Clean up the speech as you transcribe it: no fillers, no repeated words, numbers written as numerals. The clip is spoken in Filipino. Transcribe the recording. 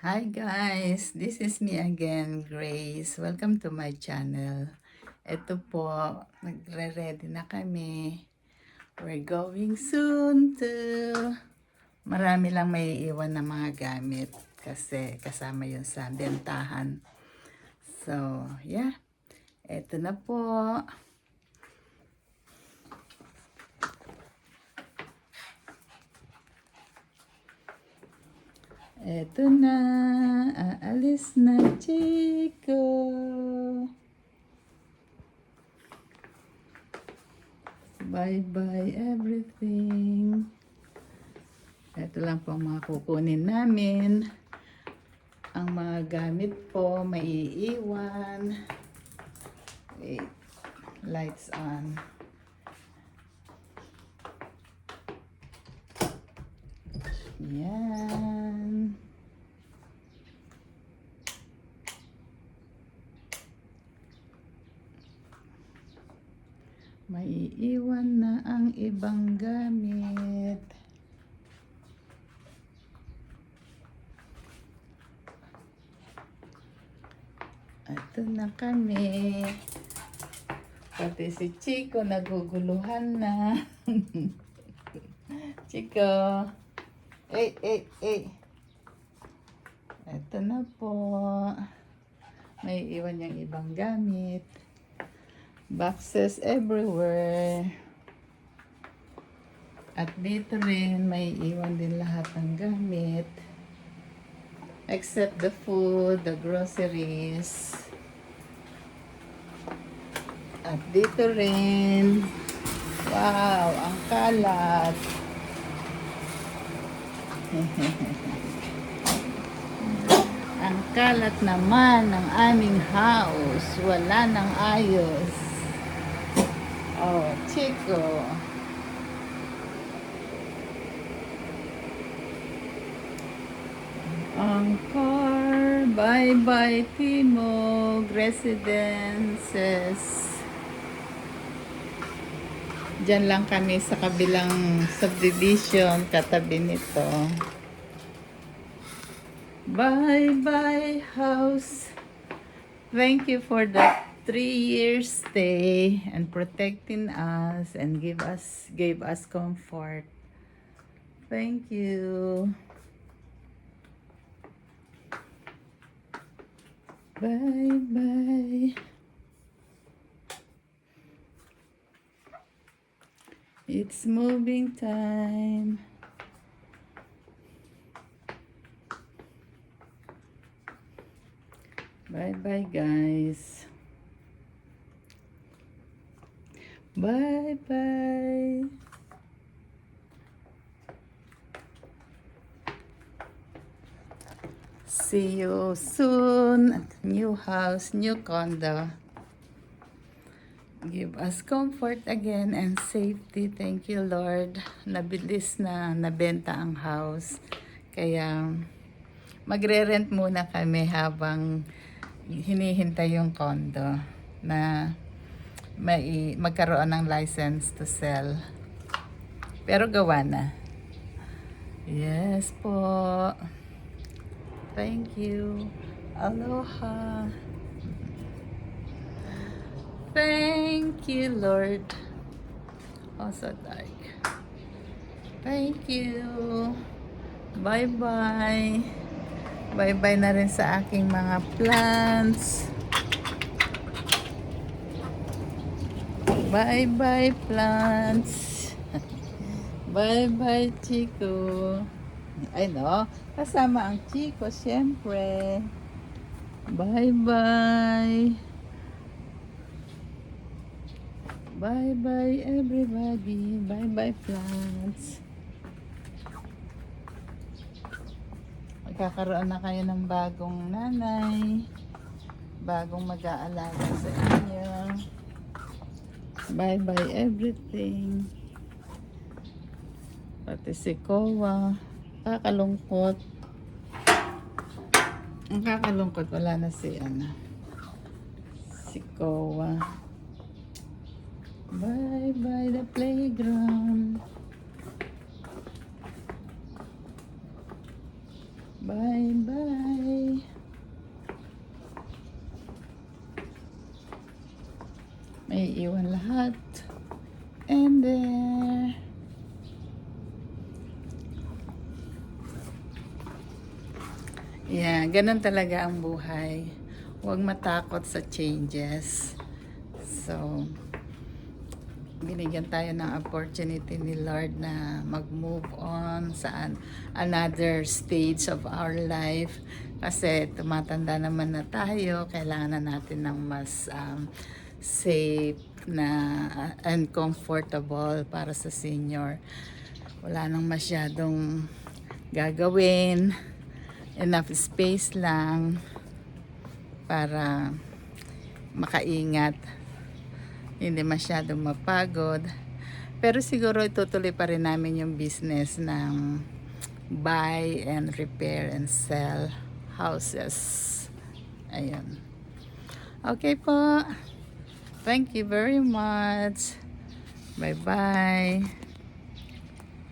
Hi guys, this is me again, Grace. Welcome to my channel. Ito po, nagre-ready na kami. We're going soon to... Marami lang may iwan na mga gamit kasi kasama yun sa bentahan. So, yeah. Ito na po. Eto na, aalis na Chico. Bye-bye everything. Ito lang po ang mga kukunin namin. Ang mga gamit po, maiiwan. Wait, lights on. Yan. Maiiwan na ang ibang gamit. Ito na kami. Pati si Chico naguguluhan na. Chico. Ito na po. May iwan yung ibang gamit. Boxes everywhere. At dito rin, may iwan din lahat ng gamit. Except the food, the groceries. At dito rin. Wow, ang kalat. Ang kalat naman ng aming house. Wala nang ayos. Oh, Chico. Ang car. Bye-bye, Timog Residences. Diyan lang kami sa kabilang subdivision, katabi nito. Bye-bye, house. Thank you for the 3 years stay and protecting us and gave us comfort. Thank you. Bye-bye. It's moving time. Bye-bye, guys. Bye-bye. See you soon at new house, new condo. Give us comfort again and safety. Thank you, Lord. Nabilis na nabenta ang house. Kaya magre-rent muna kami habang hinihintay yung condo na magkaroon ng license to sell. Pero gawa na. Yes po. Thank you. Aloha. Thank you, Lord. Oh, so dark. Thank you. Bye-bye. Bye-bye na rin sa aking mga plants. Bye-bye, plants. Bye-bye, Chico. Ay, no. Kasama ang Chico, syempre. Bye-bye. Bye-bye, everybody. Bye-bye, plants. Magkakaroon na kayo ng bagong nanay. Bagong mag-aalaga sa inyo. Bye-bye, everything. Pati si Kowa. Kakalungkot. Ang kakalungkot, wala na si Kowa. Bye-bye the playground. Bye-bye. May iwan lahat. And there. Yeah, ganun talaga ang buhay. Huwag matakot sa changes. So, binigyan tayo ng opportunity ni Lord na mag-move on sa another stage of our life. Kasi tumatanda naman na tayo, kailangan na natin ng mas safe na and comfortable para sa senior. Wala nang masyadong gagawin. Enough space lang para makaingat, hindi masyadong mapagod. Pero siguro itutuloy pa rin namin yung business ng buy and repair and sell houses. Ayun. Okay po. Thank you very much. Bye bye.